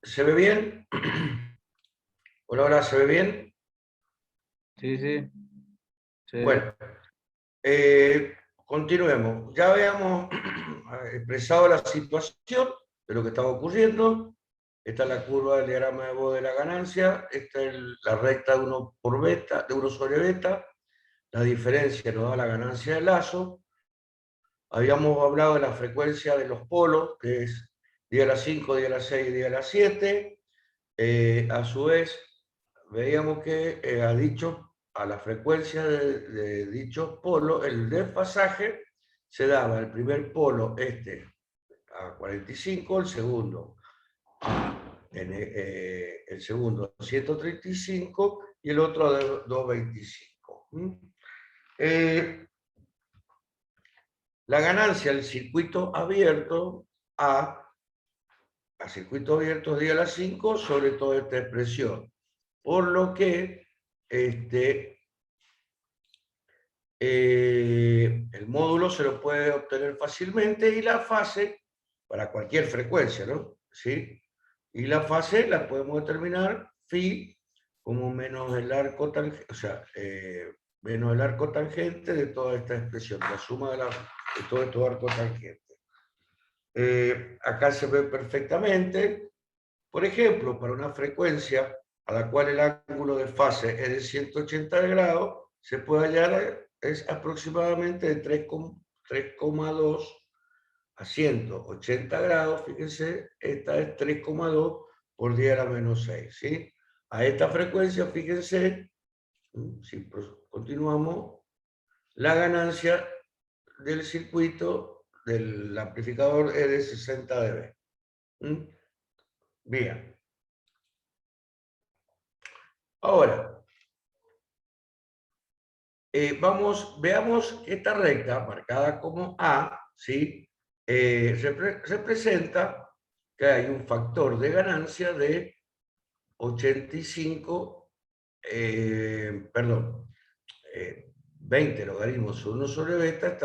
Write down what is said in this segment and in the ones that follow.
¿Se ve bien? Hola, hola, ¿se ve bien? Sí, sí, sí, Bueno, continuemos. Ya habíamos expresado la situación de lo que estaba ocurriendo. Esta es la curva del diagrama de Bode de la ganancia. Esta es la recta de 1 por beta, de 1 sobre beta. La diferencia nos da la ganancia del lazo. Habíamos hablado de la frecuencia de los polos, que es día a las 5, día a las 6, día a las 7. A su vez, veíamos que a la frecuencia de dichos polos, el desfasaje se daba el primer polo a 45, el segundo el segundo a 135 y el otro a 225. La ganancia del circuito abierto a circuito abierto día a las 5 sobre toda esta expresión. Por lo que el módulo se lo puede obtener fácilmente y la fase, para cualquier frecuencia, ¿no? ¿Sí? Y la fase la podemos determinar phi como menos el arco tangente, o sea, menos el arco tangente de toda esta expresión, la suma de todo estos arcos tangentes. Acá se ve perfectamente. Por ejemplo, para una frecuencia a la cual el ángulo de fase es de 180 grados, se puede hallar es aproximadamente de 3,2 a 180 grados. Fíjense, esta es 3,2 por 10 a la menos 6. ¿Sí? A esta frecuencia, fíjense, si continuamos, la ganancia del circuito del amplificador es de 60 dB. Bien. Ahora, veamos esta recta marcada como A, ¿sí? Representa que hay un factor de ganancia de 85, perdón, 20 logaritmos 1 sobre beta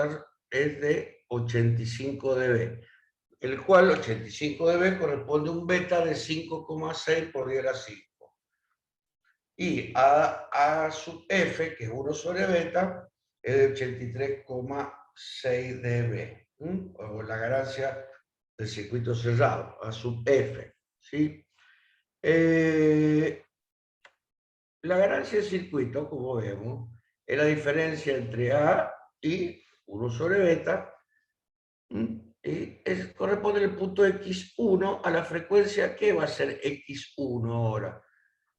es de 85 dB, el cual 85 dB corresponde a un beta de 5,6 por 10 a la 5. Y A sub F, que es 1 sobre beta, es de 83,6 dB, o la ganancia del circuito cerrado, A sub F. ¿Sí? La ganancia del circuito, como vemos, es la diferencia entre A y 1 sobre beta, y corresponde el punto X1 a la frecuencia que va a ser X1 ahora.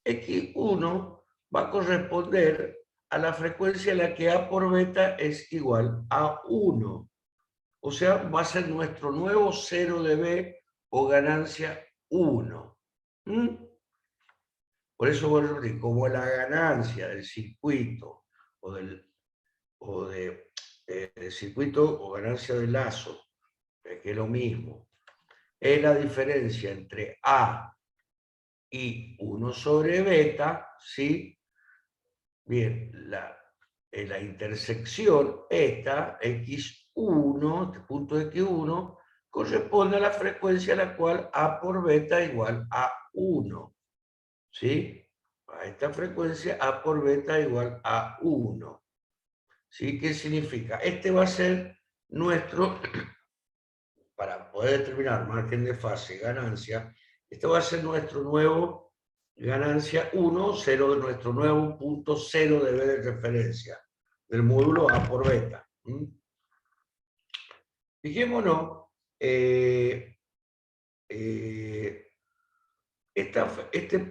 X1 va a corresponder a la frecuencia en la que A por beta es igual a 1. O sea, va a ser nuestro nuevo 0 dB o ganancia 1. Por eso, bueno, como la ganancia del circuito o del circuito o ganancia del lazo, que es lo mismo, es la diferencia entre A y 1 sobre beta, ¿sí? Bien, la intersección esta, X1, este punto X1, corresponde a la frecuencia a la cual A por beta igual a 1. ¿Sí? A esta frecuencia A por beta igual a 1. ¿Sí? ¿Qué significa? Este va a ser nuestro, para poder determinar margen de fase y ganancia, este va a ser nuestro nuevo ganancia 1, 0 de nuestro nuevo punto 0 de B de referencia del módulo A por beta. Fijémonos, este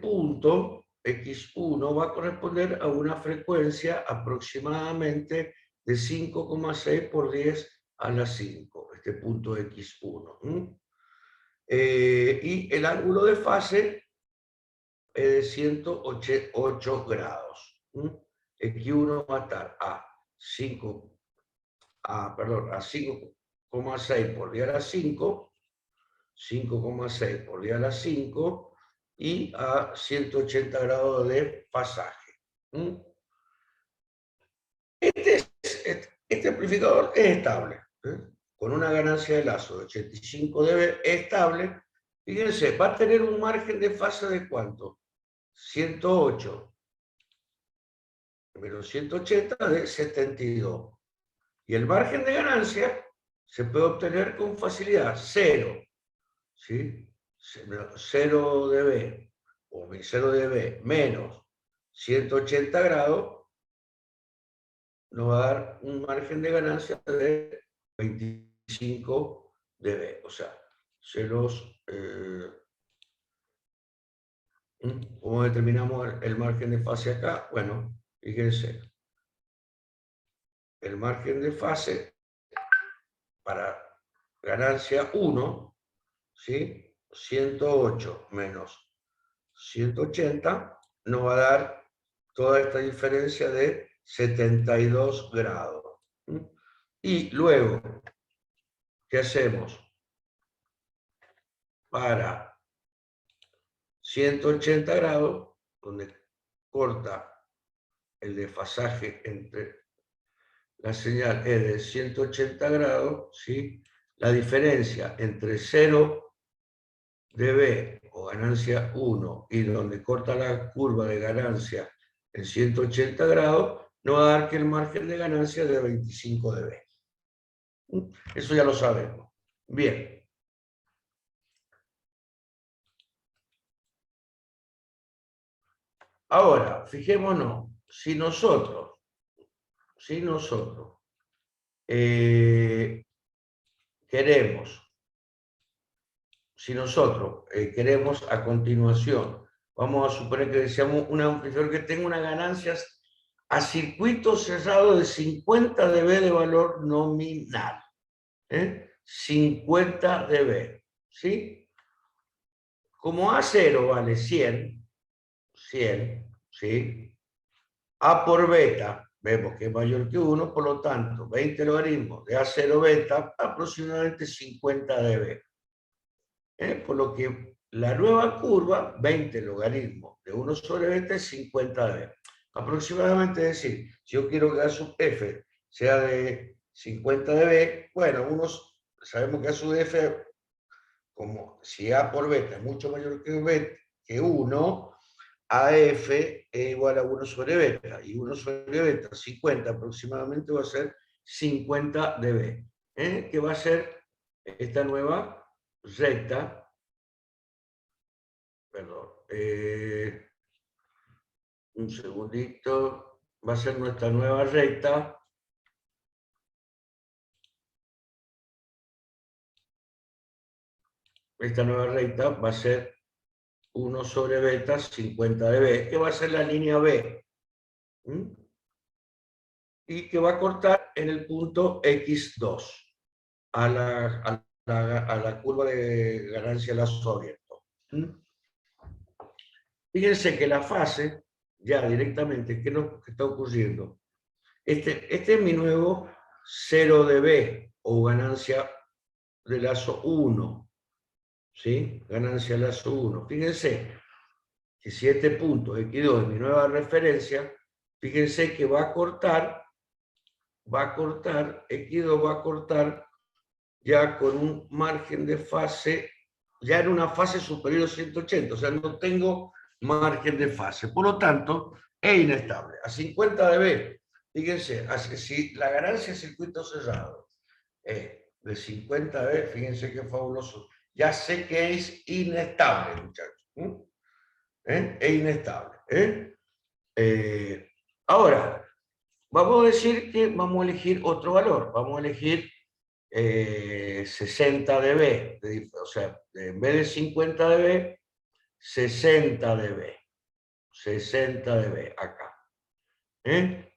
punto X1 va a corresponder a una frecuencia aproximadamente de 5,6 por 10 a la 5, este punto X1. Y el ángulo de fase es de 108 grados. X1 va a estar a 5,6 por 10 a la 5, 5,6 por 10 a la 5 y a 180 grados de pasaje. Este amplificador es estable, con una ganancia de lazo de 85 dB, es estable, Fíjense, va a tener un margen de fase de ¿cuánto? 108 menos 180 de 72. Y el margen de ganancia se puede obtener con facilidad, 0. ¿Sí? 0 de B, o 0 de B, menos 180 grados, nos va a dar un margen de ganancia de 25 dB. O sea, ¿cómo determinamos el margen de fase acá? Bueno, fíjense, el margen de fase para ganancia 1, ¿sí? 108 menos 180 nos va a dar toda esta diferencia de 72 grados. Y luego, ¿qué hacemos? Para 180 grados, donde corta el desfasaje entre la señal es de 180 grados, ¿sí? La diferencia entre 0 dB o ganancia 1 y donde corta la curva de ganancia en 180 grados, nos va a dar que el margen de ganancia es de 25 dB. Eso ya lo sabemos. Bien. Ahora, fijémonos, si nosotros queremos a continuación, vamos a suponer que deseamos un amplificador que tenga unas ganancias a circuito cerrado de 50 dB de valor nominal. 50 dB, ¿sí? Como A0 vale 100, ¿sí? A por beta, vemos que es mayor que 1, por lo tanto, 20 logaritmos de A0 beta, aproximadamente 50 dB. Por lo que la nueva curva, 20 logaritmos de 1 sobre beta es 50 dB. Aproximadamente, es decir, si yo quiero que A sub F sea de 50 dB, bueno, sabemos que A sub F, como si A por beta es mucho mayor que 1, AF es igual a 1 sobre beta, y 1 sobre beta, 50 aproximadamente, va a ser 50 dB, que va a ser esta nueva recta, perdón, un segundito, va a ser nuestra nueva recta, esta nueva recta va a ser 1 sobre beta, 50 dB, que va a ser la línea B. Y que va a cortar en el punto X2 a la curva de ganancia de lazo abierto. Fíjense que la fase, ya directamente, ¿qué está ocurriendo? Este es mi nuevo 0 dB o ganancia de lazo 1. ¿Sí? Ganancia de lazo 1. Fíjense que si este punto X2 es mi nueva referencia, fíjense que va a cortar, X2 va a cortar ya con un margen de fase, ya en una fase superior a 180, o sea, no tengo margen de fase. Por lo tanto, es inestable. A 50 dB, fíjense, si la ganancia de circuito cerrado es de 50 dB, fíjense qué fabuloso. Ya sé que es inestable, muchachos. Es inestable. Ahora, vamos a decir que vamos a elegir otro valor. Vamos a elegir 60 dB, o sea, en vez de 50 dB, 60 dB, 60 dB acá.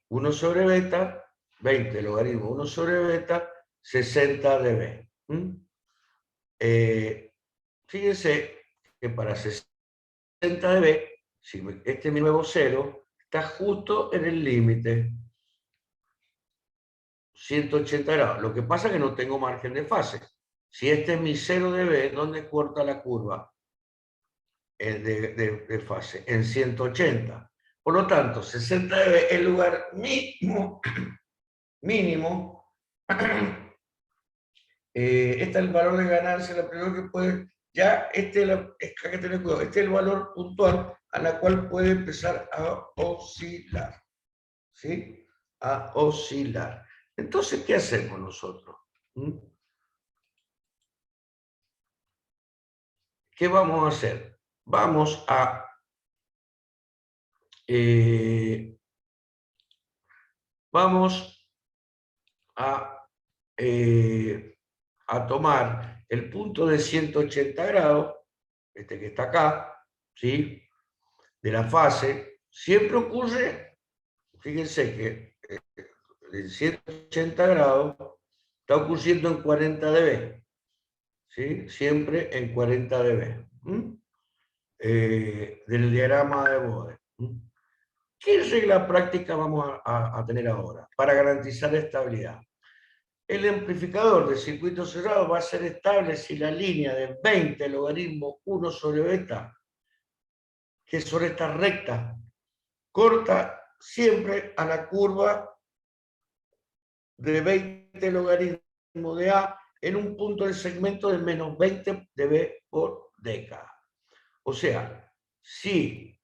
1 sobre beta, 20 logaritmo 1 sobre beta, 60 dB. Fíjense que para 60 dB, si este es mi nuevo cero, está justo en el límite. 180 grados. Lo que pasa es que no tengo margen de fase. Si este es mi 0 dB, ¿dónde corta la curva de fase? En 180. Por lo tanto, 60 dB es el lugar mínimo. Este es el valor de ganancia, lo primero que puede ya hay que tener cuidado, este es el valor puntual a la cual puede empezar a oscilar, ¿sí? A oscilar. Entonces, ¿qué hacemos nosotros? ¿Qué vamos a hacer? Vamos a a tomar el punto de 180 grados, este que está acá, ¿sí? De la fase. Siempre ocurre, fíjense que en 180 grados está ocurriendo en 40 dB, ¿sí? Siempre en 40 dB. Del diagrama de Bode. ¿Qué regla práctica vamos a tener ahora para garantizar estabilidad? El amplificador de circuito cerrado va a ser estable si la línea de 20 logaritmo 1 sobre beta, que sobre esta recta, corta siempre a la curva de 20 logaritmo de A en un punto del segmento de menos 20 dB por década. O sea, si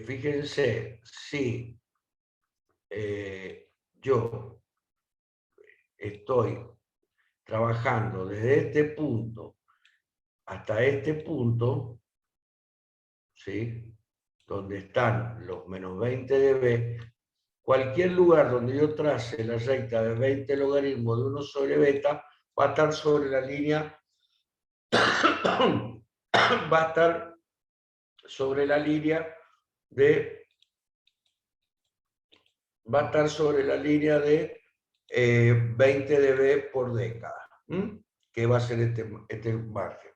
fíjense, si yo estoy trabajando desde este punto hasta este punto, ¿sí? Donde están los menos 20 dB, cualquier lugar donde yo trace la recta de 20 logaritmos de 1 sobre beta va a estar sobre la línea va a estar sobre la línea de va a estar sobre la línea de 20 dB por década, que va a ser este margen.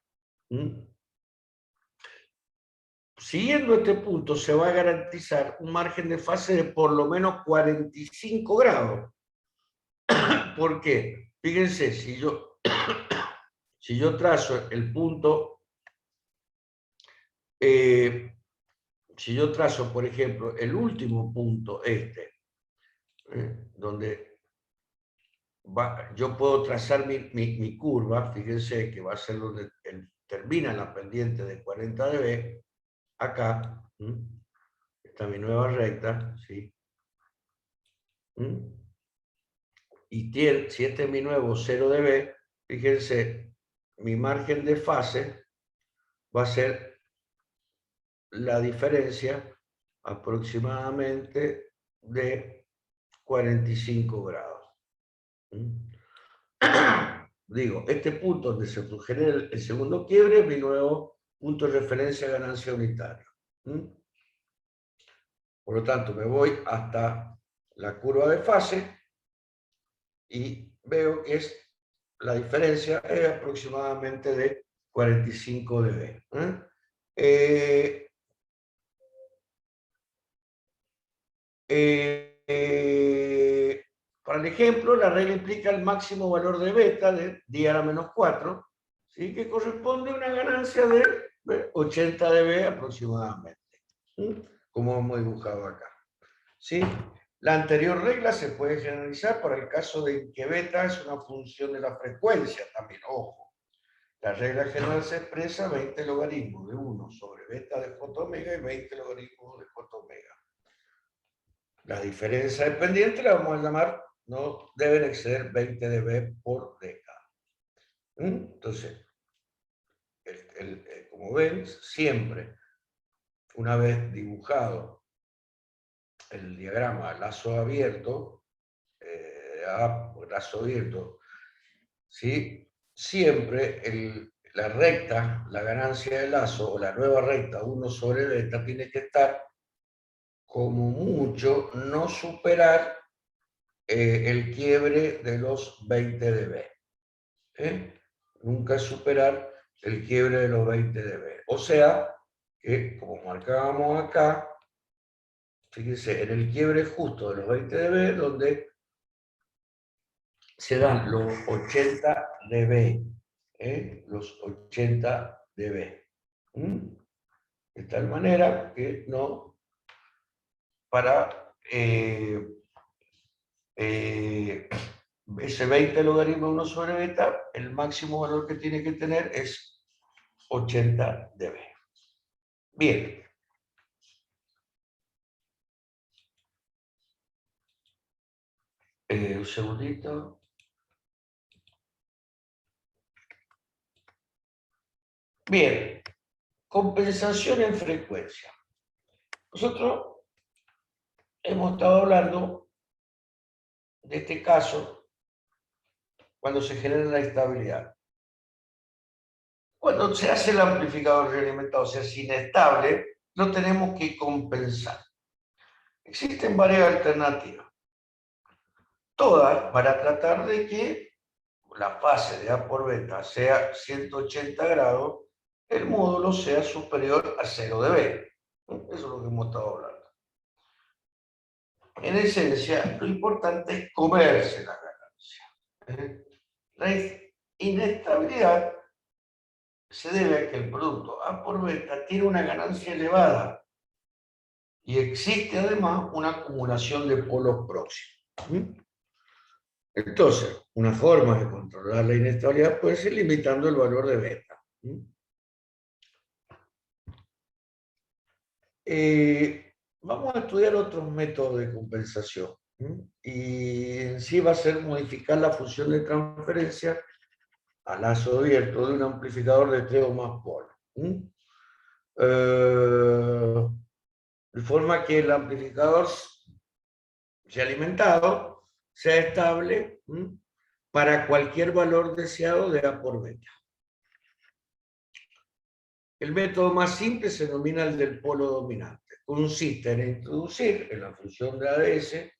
Siguiendo este punto se va a garantizar un margen de fase de por lo menos 45 grados. ¿Por qué? Fíjense, si yo trazo el punto, si yo trazo, por ejemplo, el último punto, donde yo puedo trazar mi curva, fíjense que va a ser donde termina la pendiente de 40 dB, acá, está mi nueva recta, ¿sí? Y si este es mi nuevo 0 dB, fíjense, mi margen de fase va a ser la diferencia aproximadamente de 45 grados. Digo, este punto donde se genera el segundo quiebre es mi nuevo punto de referencia de ganancia unitaria. Por lo tanto, me voy hasta la curva de fase y veo que la diferencia es aproximadamente de 45 dB. Para el ejemplo, la regla implica el máximo valor de beta de 10 a la menos 4, ¿sí? Que corresponde a una ganancia de 80 dB aproximadamente, como hemos dibujado acá. ¿Sí? La anterior regla se puede generalizar para el caso de que beta es una función de la frecuencia también, ojo. La regla general se expresa 20 logaritmos de 1 sobre beta de fotomega y 20 logaritmos de fotomega. La diferencia dependiente la vamos a llamar, no deben exceder 20 dB por década. Entonces, como ven, siempre, una vez dibujado el diagrama lazo abierto, ¿sí? Siempre la recta, la ganancia de lazo o la nueva recta 1 sobre beta tiene que estar como mucho no superar el quiebre de los 20 dB. Nunca superar el quiebre de los 20 dB. O sea, que como marcábamos acá, fíjense, en el quiebre justo de los 20 dB, donde se dan los 80 dB. Los 80 dB. De tal manera que no, para ese 20 logaritmo de 1 sobre beta, el máximo valor que tiene que tener es 80 dB. Bien. Un segundito. Bien. Compensación en frecuencia. Nosotros hemos estado hablando de este caso cuando se genera la estabilidad. Cuando se hace el amplificador realimentado, o sea, es inestable, lo tenemos que compensar. Existen varias alternativas, todas para tratar de que la fase de A por beta sea 180 grados, el módulo sea superior a 0 dB. Eso es lo que hemos estado hablando. En esencia, lo importante es comerse la ganancia. La inestabilidad se debe a que el producto A por beta tiene una ganancia elevada y existe además una acumulación de polos próximos. Entonces, una forma de controlar la inestabilidad puede ser limitando el valor de beta. Vamos a estudiar otros métodos de compensación. Y en sí va a ser modificar la función de transferencia a lazo abierto de un amplificador de 3 o más polos. De forma que el amplificador sea alimentado, sea estable para cualquier valor deseado de A por beta. El método más simple se denomina el del polo dominante. Consiste en introducir en la función de ADS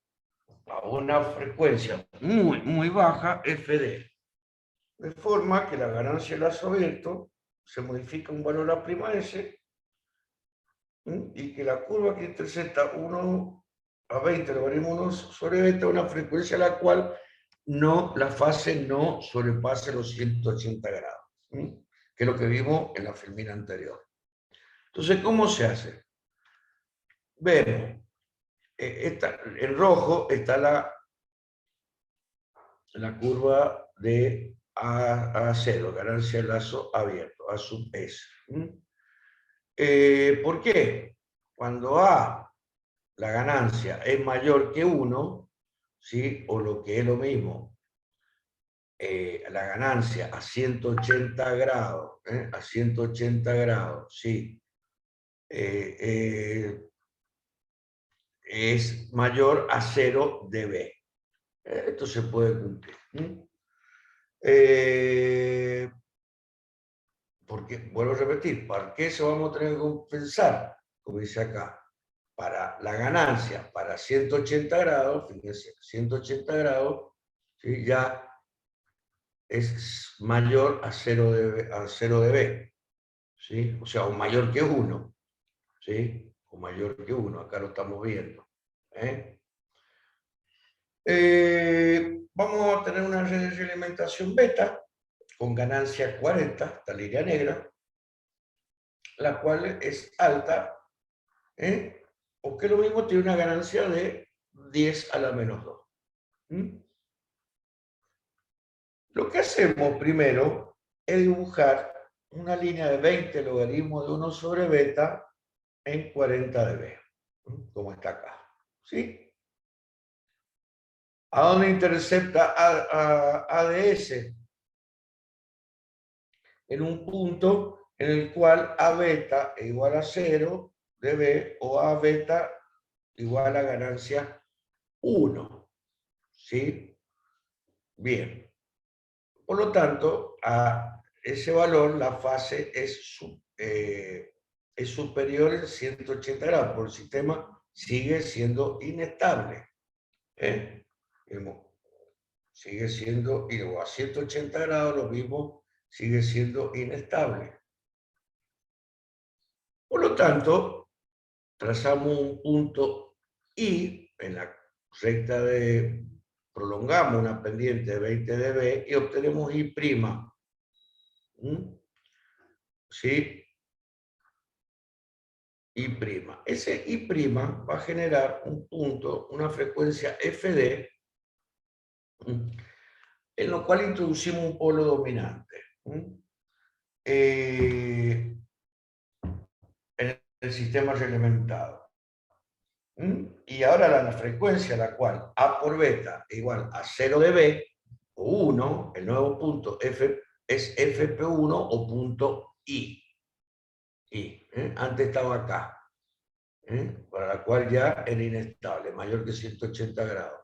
a una frecuencia muy baja, FD, de forma que la ganancia de lazo abierto se modifica un valor A'S y que la curva que intersecta 1 a 20 logaritmo 1 sobre beta, una frecuencia a la cual la fase no sobrepase los 180 grados, que es lo que vimos en la filmina anterior. Entonces, ¿cómo se hace? Vemos, en rojo está la curva de A0, ganancia de lazo abierto, A sub S. ¿Por qué? Cuando la ganancia es mayor que 1, ¿sí? O lo que es lo mismo, la ganancia a 180 grados, a 180 grados, ¿sí? Es mayor a 0 dB. Esto se puede cumplir. Porque, vuelvo a repetir, ¿para qué eso vamos a tener que compensar? Como dice acá, para la ganancia, para 180 grados, fíjense, 180 grados, ¿sí? Ya es mayor a 0 dB, ¿sí? O sea, o mayor que 1, ¿sí? O mayor que 1, acá lo estamos viendo. Vamos a tener una realimentación beta con ganancia 40, esta línea negra, la cual es alta, o que lo mismo tiene una ganancia de 10 a la menos 2. Lo que hacemos primero es dibujar una línea de 20 logaritmos de 1 sobre beta en 40 dB, como está acá. ¿Sí? ¿A dónde intercepta ADS? En un punto en el cual A beta es igual a 0 dB o A beta igual a ganancia 1. ¿Sí? Bien. Por lo tanto, a ese valor la fase es superior en 180 grados, porque el sistema sigue siendo inestable. Sigue siendo, y a 180 grados lo mismo, sigue siendo inestable. Por lo tanto, trazamos un punto I en la recta de, prolongamos una pendiente de 20 dB y obtenemos I'. ¿Sí? I'. Ese I' va a generar un punto, una frecuencia FD, en lo cual introducimos un polo dominante. En el sistema reglamentado. Y ahora la frecuencia, la cual A por beta es igual a 0 dB, o 1, el nuevo punto F, es FP1 o punto I. Antes estaba acá, para la cual ya era inestable, mayor que 180 grados.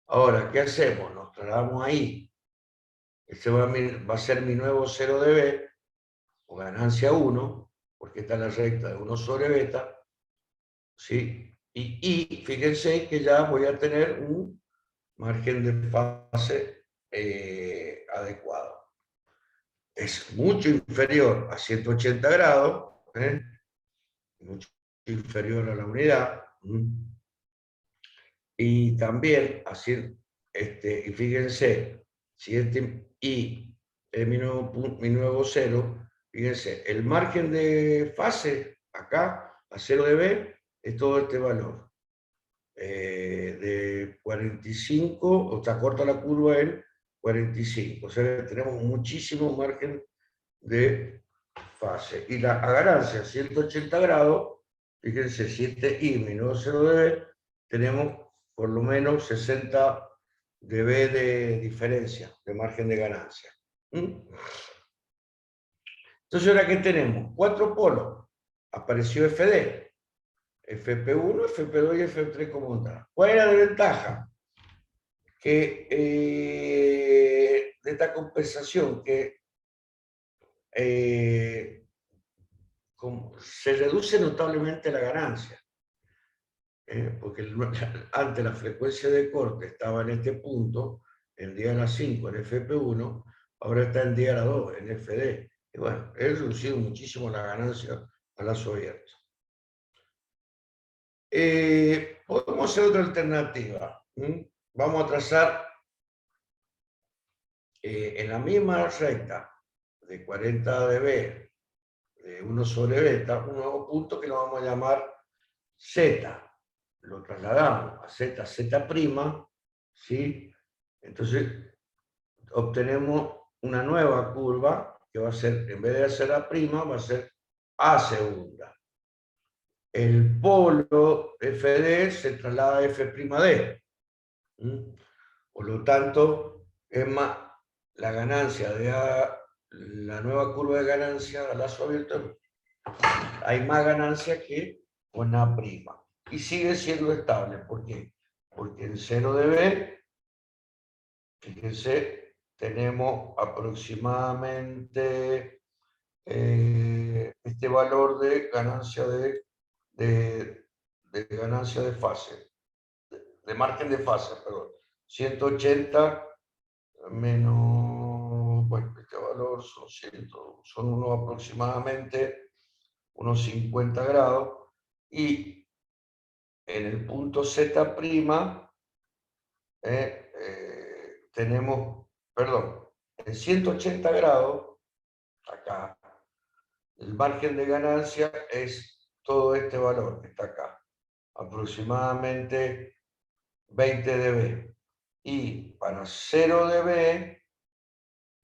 Ahora, ¿qué hacemos? Nos trasladamos ahí. Este va a ser mi nuevo 0 dB, o ganancia 1, porque está en la recta de 1 sobre beta, ¿sí? Y fíjense que ya voy a tener un margen de fase adecuado. Es mucho inferior a 180 grados, mucho inferior a la unidad. Y también, así, y fíjense, si I es mi nuevo cero, fíjense, el margen de fase acá, a 0 dB, es todo este valor. De 45, o sea, corta la curva en 45. O sea, que tenemos muchísimo margen de fase. Y la ganancia, 180 grados, fíjense, 7i menos 0 dB, tenemos por lo menos 60 dB de diferencia, de margen de ganancia. Entonces, ¿ahora qué tenemos? 4 polos. Apareció FD. FP1, FP2 y FP3 como está. ¿Cuál era la ventaja? Que de esta compensación, que se reduce notablemente la ganancia. Porque antes la frecuencia de corte estaba en este punto, en día 5 en FP1, ahora está en día 2 en FD. Y bueno, he reducido muchísimo la ganancia a lazo abierto. Podemos hacer otra alternativa. Vamos a trazar en la misma recta de 40 dB de 1 sobre beta, un nuevo punto que lo vamos a llamar Z. Lo trasladamos a Z, Z', ¿sí? Entonces obtenemos una nueva curva que va a ser, en vez de ser A', va a ser A segunda. El polo FD se traslada a F'D. Por lo tanto, es más la ganancia de A, la nueva curva de ganancia a lazo abierto, hay más ganancia que con A'. Y sigue siendo estable. ¿Por qué? Porque en 0 dB, fíjense, tenemos aproximadamente este valor de ganancia de ganancia de fase, de margen de fase, perdón. 180 menos, bueno, este valor son unos aproximadamente unos 50 grados, y en el punto Z', tenemos, perdón, en 180 grados, acá, el margen de ganancia es todo este valor que está acá, aproximadamente 20 dB. Y para 0 dB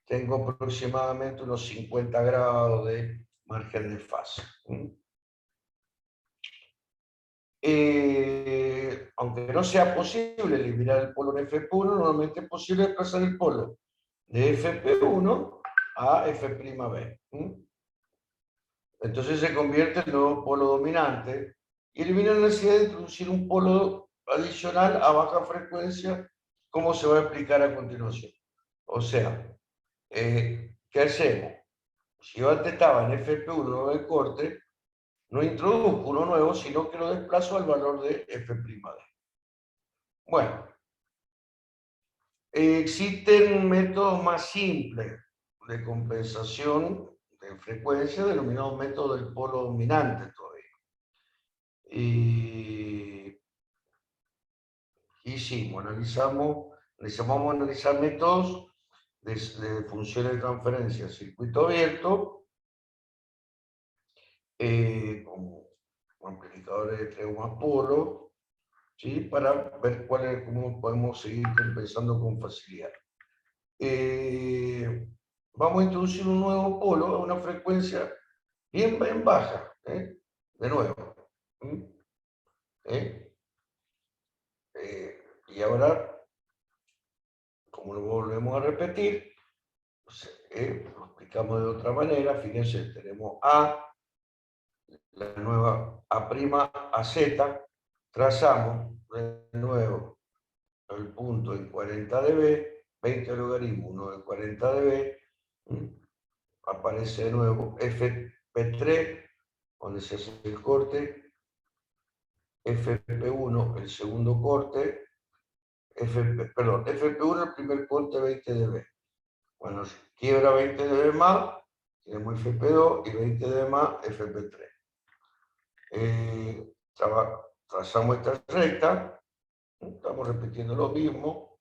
tengo aproximadamente unos 50 grados de margen de fase. Aunque no sea posible eliminar el polo en F1, normalmente es posible desplazar el polo de FP1 a F'B. Entonces se convierte en nuevo polo dominante y elimina la necesidad de introducir un polo adicional a baja frecuencia, como se va a explicar a continuación. O sea, ¿qué hacemos? Si yo antes estaba en FP1 de corte, no introduzco uno nuevo, sino que lo desplazo al valor de F'D. Bueno, existen métodos más simples de compensación de frecuencia, denominados métodos del polo dominante todavía. Y sí, vamos a analizar métodos de funciones de transferencia, circuito abierto, como amplificadores de 3 o más polos, ¿sí? Para ver cómo podemos seguir compensando con facilidad. vamos a introducir un nuevo polo a una frecuencia bien baja, de nuevo. Y ahora, como lo volvemos a repetir, lo explicamos de otra manera. Fíjense, tenemos A, la nueva A', AZ, trazamos de nuevo el punto en 40 dB, 20 logaritmo 1 de 40 dB, aparece de nuevo FP3, donde se hace el corte, FP1, el segundo corte, FP1, el primer corte, 20 dB. Cuando se quiebra 20 dB más, tenemos FP2 y 20 dB más, FP3. Trazamos esta recta, estamos repitiendo lo mismo,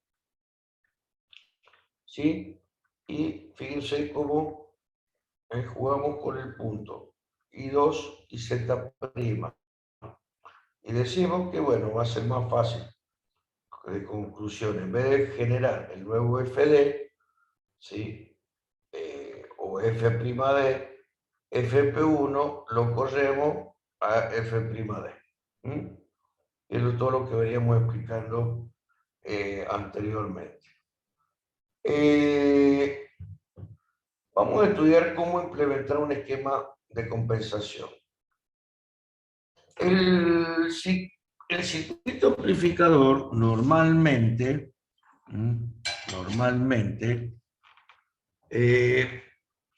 ¿sí? Y fíjense cómo jugamos con el punto I2 y Z'. Y decimos que, bueno, va a ser más fácil de conclusión. En vez de generar el nuevo FD, ¿sí? O F'D, FP1 lo corremos a F'D. Eso es todo lo que veníamos explicando anteriormente. Vamos a estudiar cómo implementar un esquema de compensación. El circuito amplificador normalmente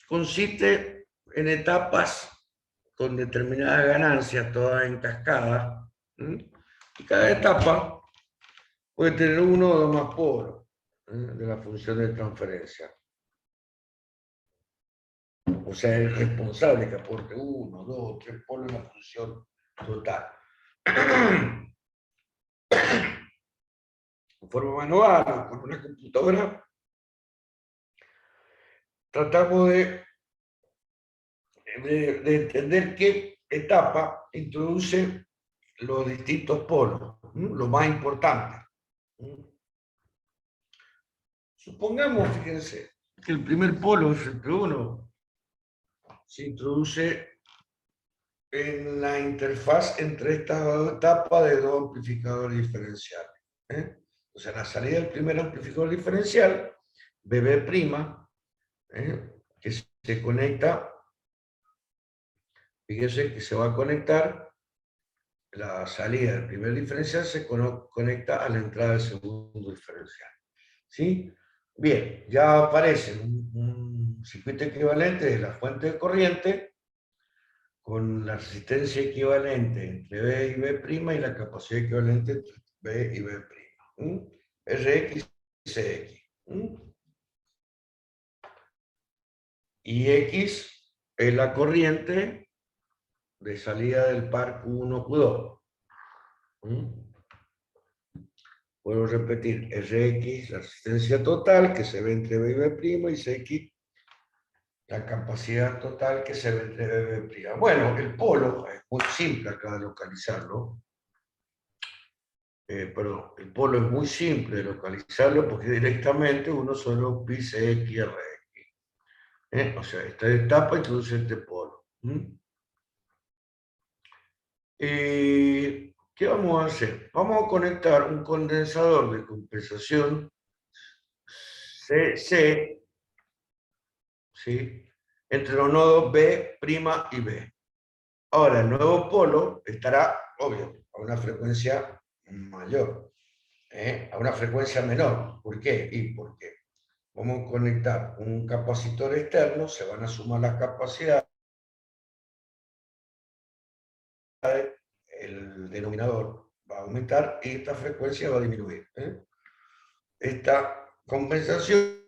consiste en etapas con determinadas ganancias, todas en cascada, y cada etapa puede tener uno o dos más polos de la función de transferencia. O sea, el responsable que aporte 1, 2, 3 polos en la función total. En forma manual o con una computadora, tratamos de entender qué etapa introduce los distintos polos, lo más importante. Supongamos, fíjense, que el primer polo, FP1, se introduce en la interfaz entre estas dos etapas de dos amplificadores diferenciales. O sea, la salida del primer amplificador diferencial, BB', que se conecta, fíjense que se va a conectar, la salida del primer diferencial se conecta a la entrada del segundo diferencial. ¿Sí? Bien, ya aparece un circuito equivalente de la fuente de corriente con la resistencia equivalente entre B y B' y la capacidad equivalente entre B y B'. Rx y Cx. Y X es la corriente de salida del par Q1, Q2. Vuelvo a repetir, Rx, la resistencia total que se ve entre B y B', y Cx, la capacidad total que se ve entre B y B'. Bueno, el polo es muy simple acá de localizarlo. Perdón, el polo es muy simple de localizarlo porque directamente uno solo pi Cx Rx. O sea, esta etapa introduce este polo. ¿Qué vamos a hacer? Vamos a conectar un condensador de compensación CC, ¿sí?, entre los nodos B' y B. Ahora, el nuevo polo estará, obvio, a una frecuencia mayor, a una frecuencia menor. ¿Por qué? Y porque vamos a conectar un capacitor externo, se van a sumar las capacidades, el denominador va a aumentar y esta frecuencia va a disminuir. Esta compensación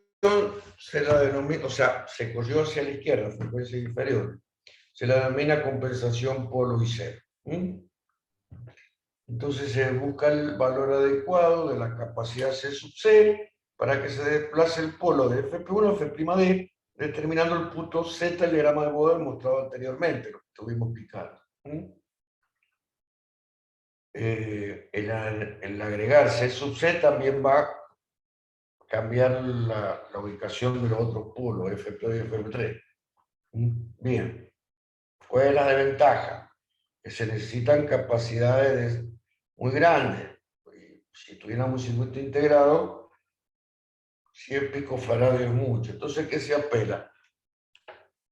se la denomina, o sea, se corrió hacia la izquierda, frecuencia inferior, se la denomina compensación polo IC. Entonces se busca el valor adecuado de la capacidad C sub C para que se desplace el polo de Fp1 a F'D, determinando el punto Z del diagrama de Bode mostrado anteriormente, lo que estuvimos explicando. El agregar C sub C también va cambiar la ubicación de los otros polos, FP2 y FP3. Bien. ¿Cuál es la desventaja? Que se necesitan capacidades muy grandes. Si tuviéramos un circuito integrado, 100 picofarads es mucho. Entonces, ¿qué se apela?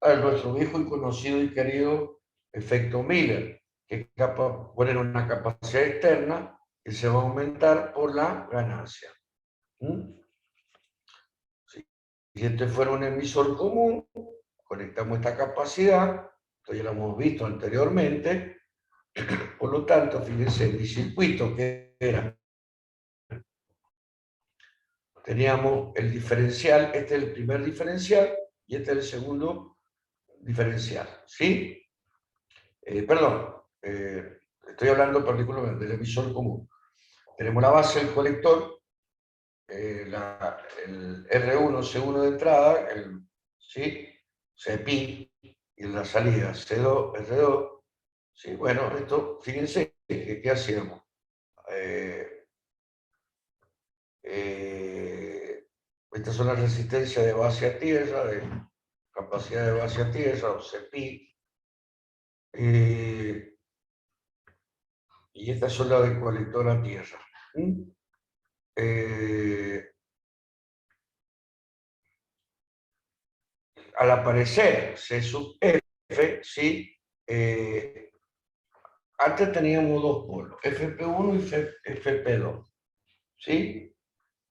A nuestro viejo y conocido y querido efecto Miller, que es capaz de poner una capacidad externa que se va a aumentar por la ganancia. Si este fuera un emisor común, conectamos esta capacidad, esto ya lo hemos visto anteriormente, por lo tanto, fíjense, mi circuito que era, teníamos el diferencial, este es el primer diferencial y este es el segundo diferencial, ¿sí? Perdón, estoy hablando particularmente del emisor común. Tenemos la base del colector, el R1, C1 de entrada, ¿sí? CPI, y la salida C2, R2. Sí, bueno, esto, fíjense, ¿qué hacíamos? Estas son las resistencias de base a tierra, de capacidad de base a tierra, o CPI. Y estas son las de colector a tierra. Al aparecer C sub F, ¿sí? Antes teníamos dos polos, FP1 y FP2, ¿sí?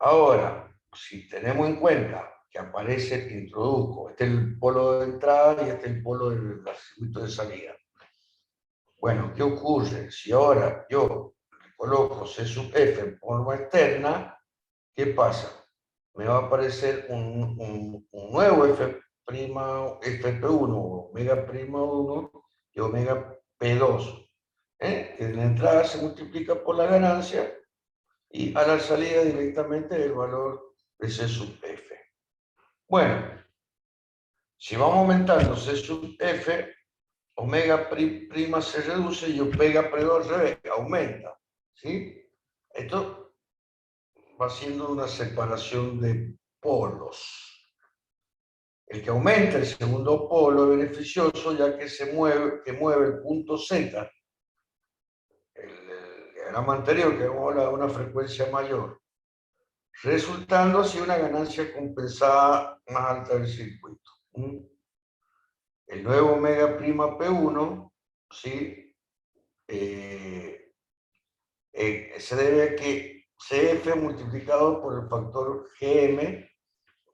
Ahora, si tenemos en cuenta que aparece, que introduzco, este es el polo de entrada y este es el polo del circuito de salida. Bueno, ¿qué ocurre? Si ahora yo coloco C sub F en forma externa, ¿qué pasa? Me va a aparecer un nuevo FP1, omega prima 1 y omega P2. Que en la entrada se multiplica por la ganancia y a la salida directamente el valor de C sub F. Bueno, si vamos aumentando C sub F, omega prima se reduce y omega P2 al revés, aumenta. ¿Sí? Esto va siendo una separación de polos. El que aumenta el segundo polo es beneficioso ya que mueve el punto Z, el diagrama anterior que hemos hablado de una frecuencia mayor, resultando así una ganancia compensada más alta del circuito. El nuevo omega prima P1, ¿sí? Se debe a que CF multiplicado por el factor GM,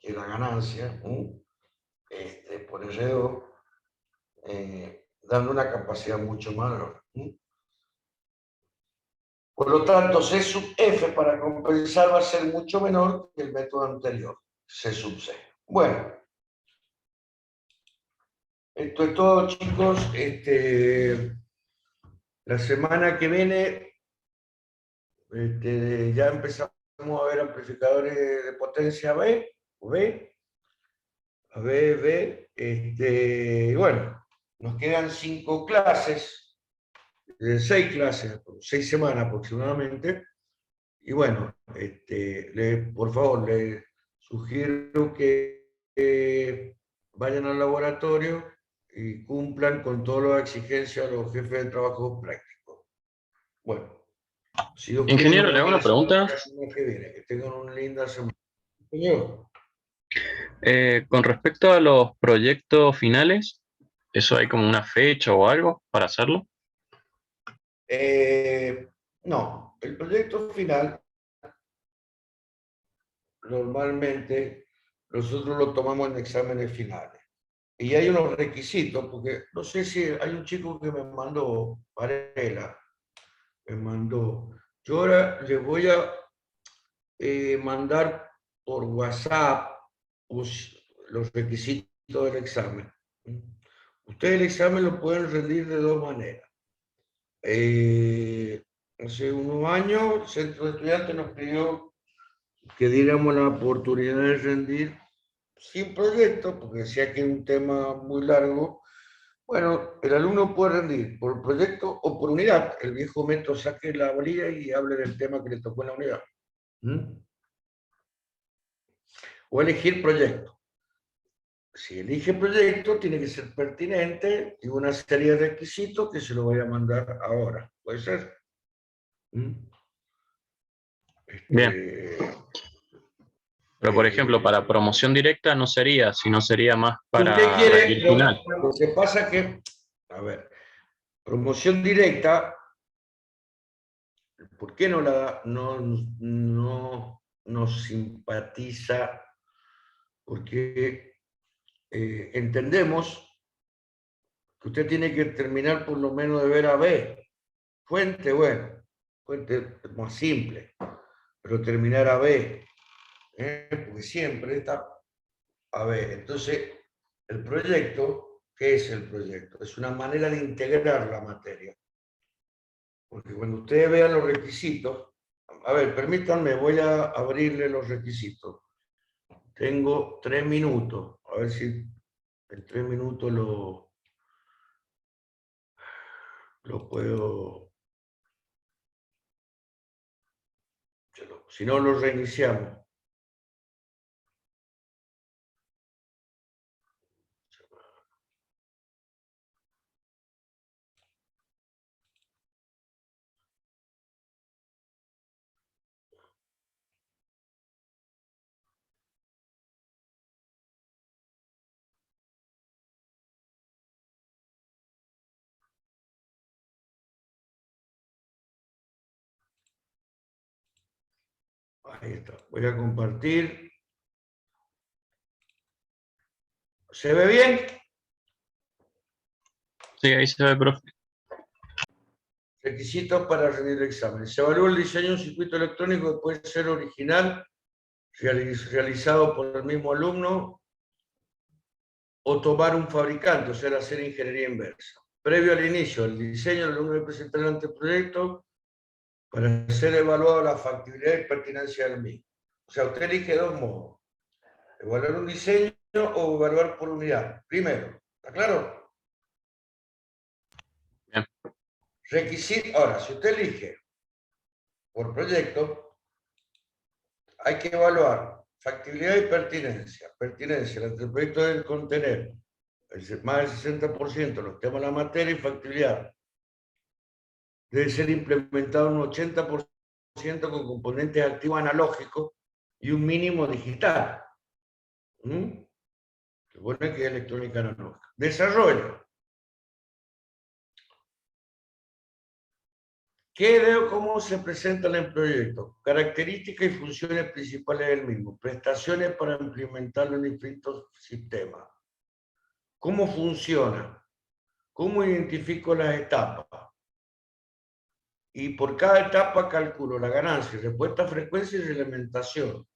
que es la ganancia, por R2, dando una capacidad mucho mayor. Por lo tanto, C sub F para compensar va a ser mucho menor que el método anterior, C sub C. Bueno, esto es todo, chicos. La semana que viene ya empezamos a ver amplificadores de potencia B, A, B, B. Y bueno, nos quedan 5 clases, 6 clases, 6 semanas aproximadamente. Y bueno, por favor, les sugiero que vayan al laboratorio y cumplan con todas las exigencias de los jefes de trabajo prácticos. Bueno, si Dios quiere, Ingeniero, nos le hago una vemos pregunta. la semana que viene. Que tengan una linda semana. Señor. Con respecto a los proyectos finales, ¿eso hay como una fecha o algo para hacerlo? No, el proyecto final normalmente nosotros lo tomamos en exámenes finales. Y hay unos requisitos, porque no sé si hay un chico que me mandó, Varela, me mandó. Yo ahora les voy a mandar por WhatsApp los requisitos del examen. Ustedes el examen lo pueden rendir de dos maneras. Hace unos años el Centro de Estudiantes nos pidió que diéramos la oportunidad de rendir sin proyecto, porque decía que es un tema muy largo. Bueno, el alumno puede rendir por proyecto o por unidad. El viejo método saque la bolilla y hable del tema que le tocó en la unidad. o elegir proyecto. Si elige proyecto, tiene que ser pertinente y una serie de requisitos que se lo voy a mandar ahora. ¿Puede ser? Bien. Pero, por ejemplo, para promoción directa no sería, sino sería más Si usted para quiere, perfil final. lo que pasa que, a ver, promoción directa, ¿por qué no nos simpatiza? Porque entendemos que usted tiene que terminar por lo menos de ver a B. Fuente, bueno, fuente más simple, pero terminar a B, porque siempre está a B. Entonces, el proyecto, ¿qué es el proyecto? Es una manera de integrar la materia. Porque cuando ustedes vean los requisitos, a ver, permítanme, voy a abrirle los requisitos. Tengo 3 minutos, a ver si en 3 minutos lo puedo... Si no, lo reiniciamos. Ahí está. Voy a compartir. ¿Se ve bien? Sí, ahí se ve, profe. Requisitos para rendir el examen. Se evalúa el diseño de un circuito electrónico que puede ser original, realizado por el mismo alumno, o tomar un fabricante, o sea, hacer ingeniería inversa. Previo al inicio del diseño, el alumno debe presentar el anteproyecto para ser evaluado la factibilidad y pertinencia del mismo. O sea, usted elige dos modos. Evaluar un diseño o evaluar por unidad. Primero, ¿está claro? Bien. Requisito. Ahora, si usted elige por proyecto, hay que evaluar factibilidad y pertinencia. Pertinencia, el anteproyecto debe contener más del 60% de los temas de la materia y factibilidad. Debe ser implementado un 80% con componentes activos analógicos y un mínimo digital. Que bueno que es electrónica analógica. Desarrollo. ¿Qué veo cómo se presenta en el proyecto? Características y funciones principales del mismo. Prestaciones para implementarlo en distintos sistemas. ¿Cómo funciona? ¿Cómo identifico las etapas? Y por cada etapa calculo la ganancia, respuesta, frecuencia y reglamentación.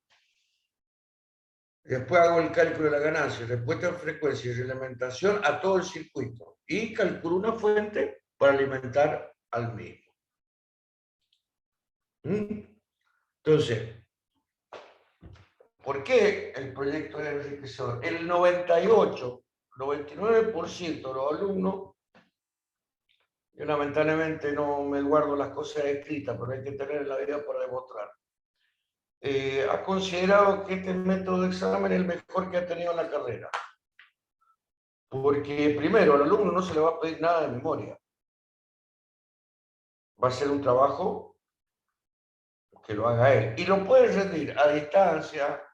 Después hago el cálculo de la ganancia, respuesta, frecuencia y reglamentación a todo el circuito. Y calculo una fuente para alimentar al mismo. Entonces, ¿por qué el proyecto es enriquecedor? El 99% de los alumnos, yo lamentablemente no me guardo las cosas escritas, pero hay que tener la vida para demostrar. Ha considerado que este método de examen es el mejor que ha tenido en la carrera. Porque primero, al alumno no se le va a pedir nada de memoria. Va a ser un trabajo que lo haga él. Y lo puede rendir a distancia,